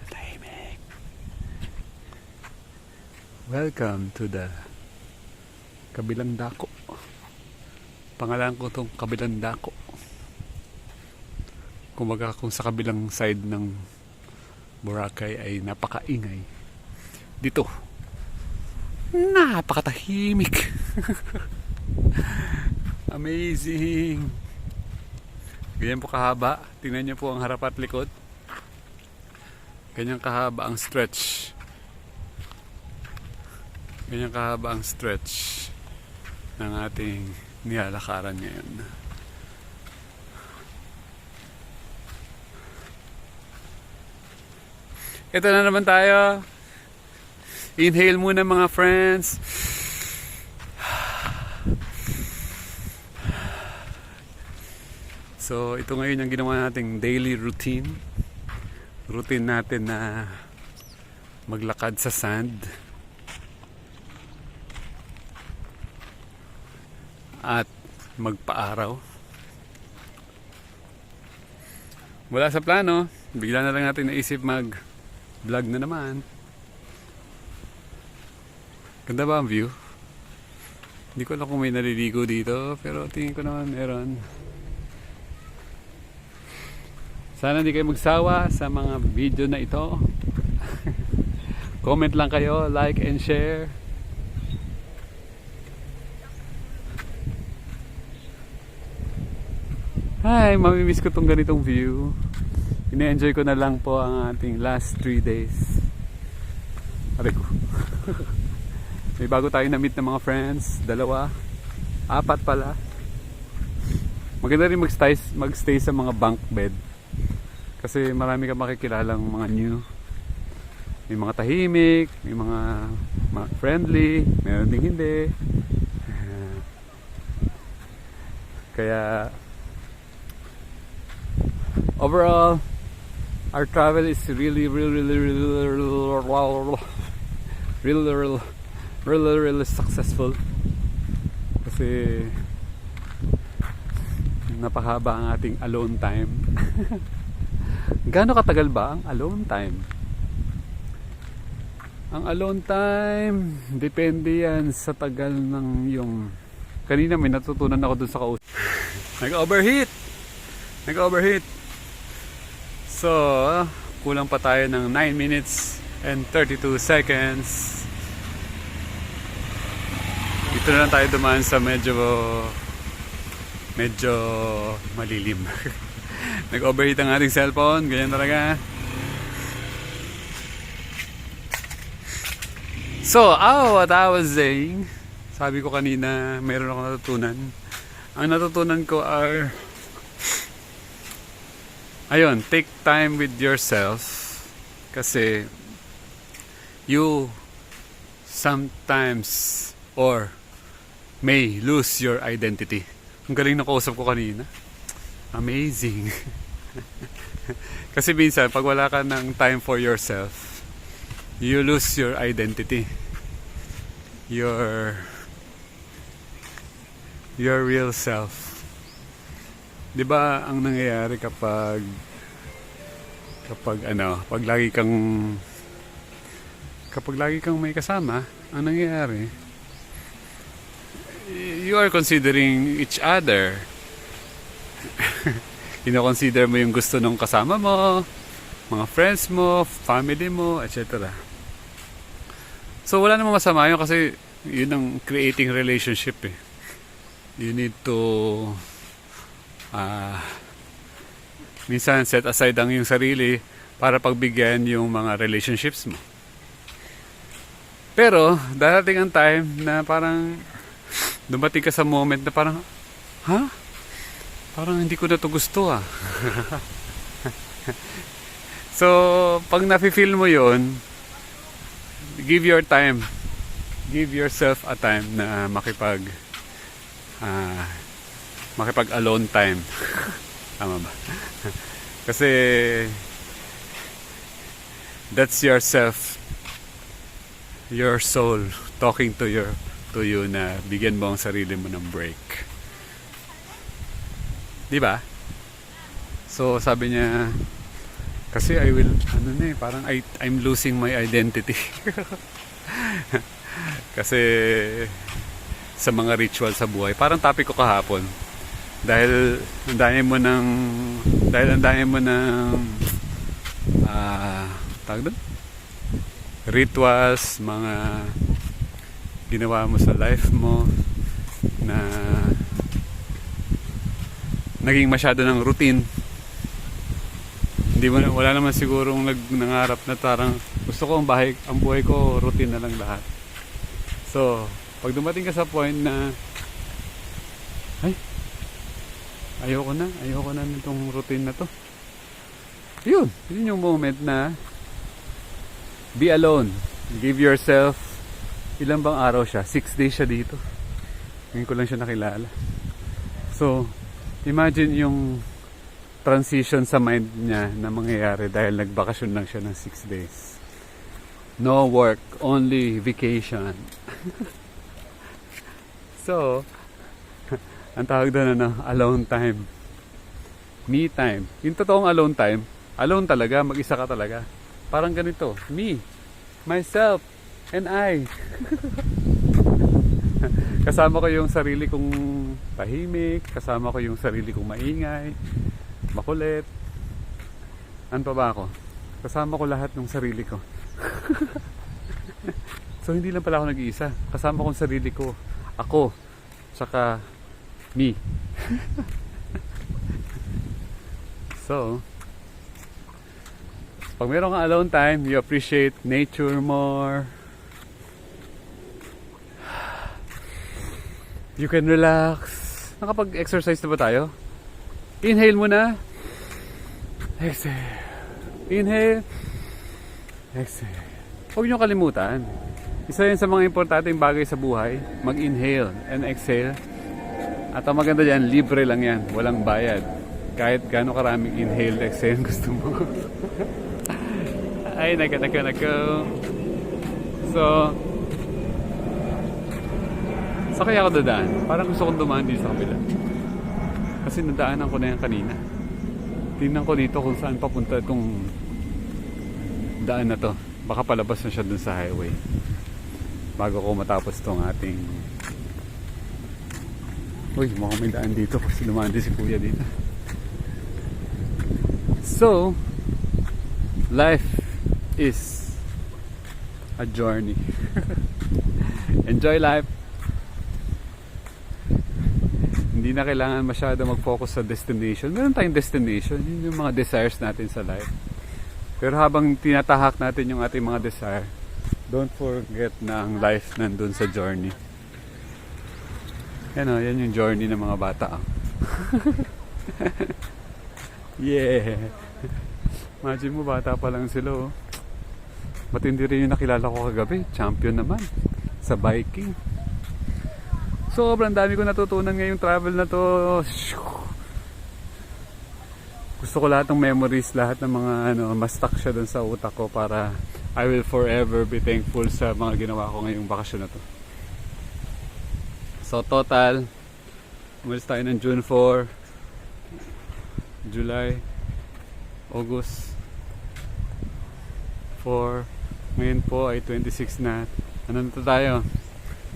Tahimik. Welcome to the Kabilang Dako. Pangalan ko tong Kabilang Dako. Kumbaga kung sa kabilang side ng Boracay ay napakaingay, dito napakatahimik. Amazing. Ganyan po kahaba. Tingnan niyo po ang harap at likod. Ganyan kahaba ang stretch. Ganyan kahaba ang stretch ng ating nilalakaran ngayon. Ito na naman tayo. Inhale muna mga friends. So ito ngayon ang ginawa nating daily routine. Routine natin na maglakad sa sand at magpaaraw. Wala sa plano, bigla na lang natin naisip mag-vlog na naman. Ganda ba ang view? Hindi ko alam kung may naliligo dito, pero tingin ko naman meron. Sana hindi kayo magsawa sa mga video na ito. Comment lang kayo, like and share. Ay, mamimiss ko tong ganitong view. Ine-enjoy ko na lang po ang ating last 3 days. Aray ko. May bago tayo na meet ng mga friends. 2, 4 pala. Maganda rin magstay sa mga bunk bed. Kasi marami kang makikilalang mga new. May mga tahimik, may mga friendly, meron ding hindi. Kaya overall, our travel is really successful. Kasi napahaba ang ating alone time. Gaano katagal ba ang alone time? Ang alone time, depende yan sa tagal ng yung... Kanina may natutunan ako dun sa kausap. Nag-overheat. So, kulang pa tayo ng 9 minutes and 32 seconds. Dito na lang tayo dumaan sa medyo malilim. Nag-overheat ang ating cellphone. Ganyan talaga. So, what I was saying, sabi ko kanina, mayroon akong natutunan. Ang natutunan ko are, ayun, take time with yourself. Kasi, you sometimes or may lose your identity. Ang galing na kausap ko kanina. Amazing. Kasi minsan, pag wala ka ng time for yourself, you lose your identity. Your real self. 'Di ba ang nangyayari kapag lagi kang may kasama, ang nangyayari, you are considering each other. Kino-consider mo yung gusto ng kasama mo, mga friends mo, family mo, etc. So wala namang masama yun kasi yun ang creating relationship eh. You need to minsan set aside ang yung sarili para pagbigyan yung mga relationships mo. Pero darating ang time na parang dumating ka sa moment na parang parang hindi ko na to gusto So pag nafe-feel mo yun, give yourself a time na makipag alone time. Tama ba? Kasi that's yourself, your soul talking to you na bigyan mo ang sarili mo ng break. Di ba? So sabi niya, Kasi I will, ano na eh, parang I'm losing my identity. Kasi sa mga ritual sa buhay, parang topic ko kahapon. Dahil ang dami mo ng tawag doon? Rituals, mga ginawa mo sa life mo na naging masyado ng routine. Wala naman sigurong nangarap na parang gusto ko ang buhay ko routine na lang lahat. So, pag dumating ka sa point na ayoko na nitong routine na to. Yun yung moment na be alone. Give yourself, ilan bang araw siya? 6 days siya dito. Ngayon ko lang siya nakilala. So, imagine yung transition sa mind niya na mangyayari dahil nagbakasyon lang siya ng 6 days. No work, only vacation. So, ang tawag doon alone time. Me time. Yung totoong alone time, alone talaga, mag-isa ka talaga. Parang ganito, me, myself, and I. Kasama ko yung sarili kong tahimik, kasama ko yung sarili kong maingay, makulit. Ano pa ba ako? Kasama ko lahat ng sarili ko. So hindi lang pala ako nag-iisa. Kasama ko yung sarili ko. Ako. Saka me. So, pag meron kang alone time, you appreciate nature more. You can relax. Nakapag-exercise na ba tayo? Inhale muna. Exhale. Inhale. Exhale. Huwag niyo kalimutan. Isa yun sa mga importanteng bagay sa buhay. Mag-inhale and exhale. At ang maganda dyan, libre lang yan. Walang bayad. Kahit gaano karaming inhale, exhale gusto mo. Ay, nako. So, saan kaya ako dadaan? Parang gusto kong dumaan dito sa kabila. Kasi nadaanan ko na yan kanina. Tingnan ko dito kung saan papunta itong daan na to. Baka palabas na siya dun sa highway. Bago ko matapos tong ating... Uy, mukhang may daan dito kasi lumaan din si kuya dito. So, life is a journey. Enjoy life. Hindi na kailangan masyado mag-focus sa destination. Meron tayong destination. Yun yung mga desires natin sa life. Pero habang tinatahak natin yung ating mga desire, don't forget na ang life nandun sa journey. Yan yung journey ng mga bata. Yeah. Imagine mo, bata pa lang sila. Oh. Matindi rin yung nakilala ko kagabi. Champion naman sa biking. Sobrang dami ko natutunan ngayong travel na to. Gusto ko lahat ng memories, lahat ng mga ma-stuck siya dun sa utak ko para I will forever be thankful sa mga ginawa ko ngayong bakasyon na to. So total, umalis tayo ng June 4, July, August 4, ngayon po ay 26 na. Ano na tayo?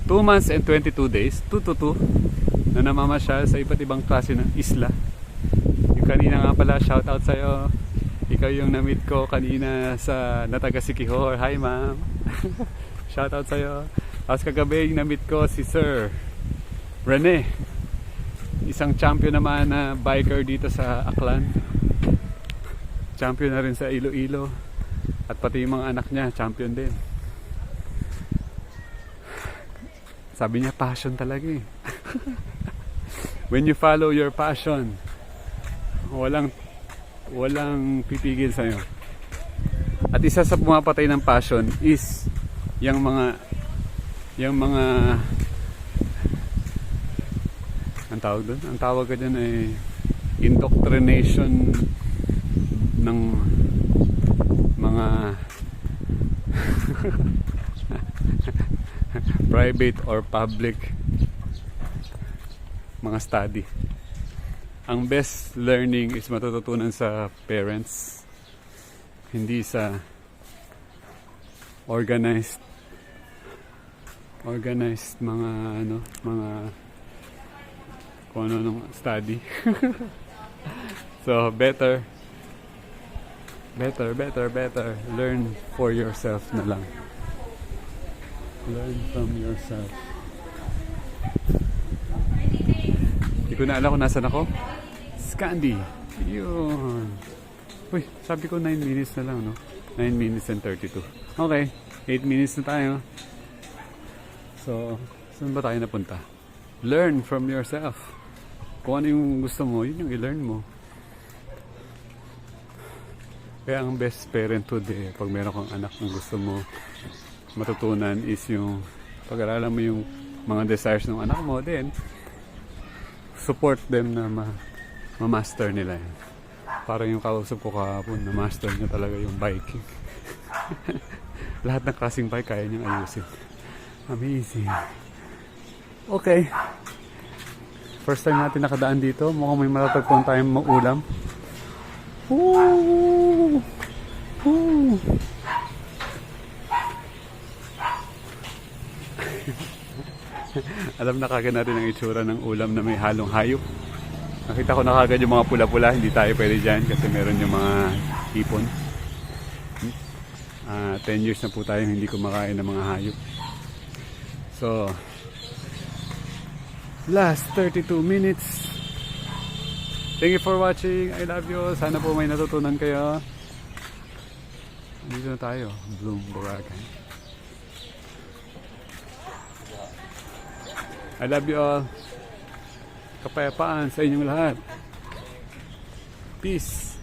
2 months and 22 days, 2 to 2, na namamasyal sa iba't ibang klase ng isla. Yung kanina nga pala, shout out sa'yo. Ikaw yung na-meet ko kanina sa Nataga-Siquijor. Hi ma'am. Shout out sa'yo. Tapos kagabi yung na-meet ko si Sir Rene, isang champion naman na biker dito sa Aklan. Champion na rin sa Iloilo. At pati yung mga anak niya, champion din. Sabi niya, passion talaga eh. When you follow your passion, walang pipigil sa'yo. At isa sa pumapatay ng passion is yung mga ang tawag doon? Ang tawag ka dyan ay indoctrination ng mga private or public mga study. Ang best learning is matututunan sa parents. hindi sa organized mga kung ano nung study. So better learn for yourself na lang. Learn from yourself. Hindi ko na alam kung nasan ako. Scandi. Yun. Uy, sabi ko 9 minutes na lang, no? 9 minutes and 32. Okay, 8 minutes na tayo. So, saan ba tayo napunta? Learn from yourself. Kung ano yung gusto mo, yun yung i-learn mo. Kaya ang best parenthood pag meron kang anak na gusto mo matutunan is yung pag-aralan mo yung mga desires ng anak mo, then support them na ma-master nila yan. Parang yung kausap ko kahapon, na-master niya talaga yung biking. Lahat ng klaseng bike kaya niyang ayusin. Amazing. Okay. First time natin nakadaan dito. Mukhang may matatagpuan tayong maulam. Woo! Woo! Alam na kagad natin ang itsura ng ulam na may halong hayop. Nakita ko na kagad yung mga pula-pula. Hindi tayo pwede dyan kasi meron yung mga hipon. 10 years na po tayo hindi kumakain ng mga hayop. So, last 32 minutes. Thank you for watching. I love you. Sana po may natutunan kayo. Dito na tayo. Bloom, Boracay. I love you all. Kapayapaan sa inyong lahat. Peace.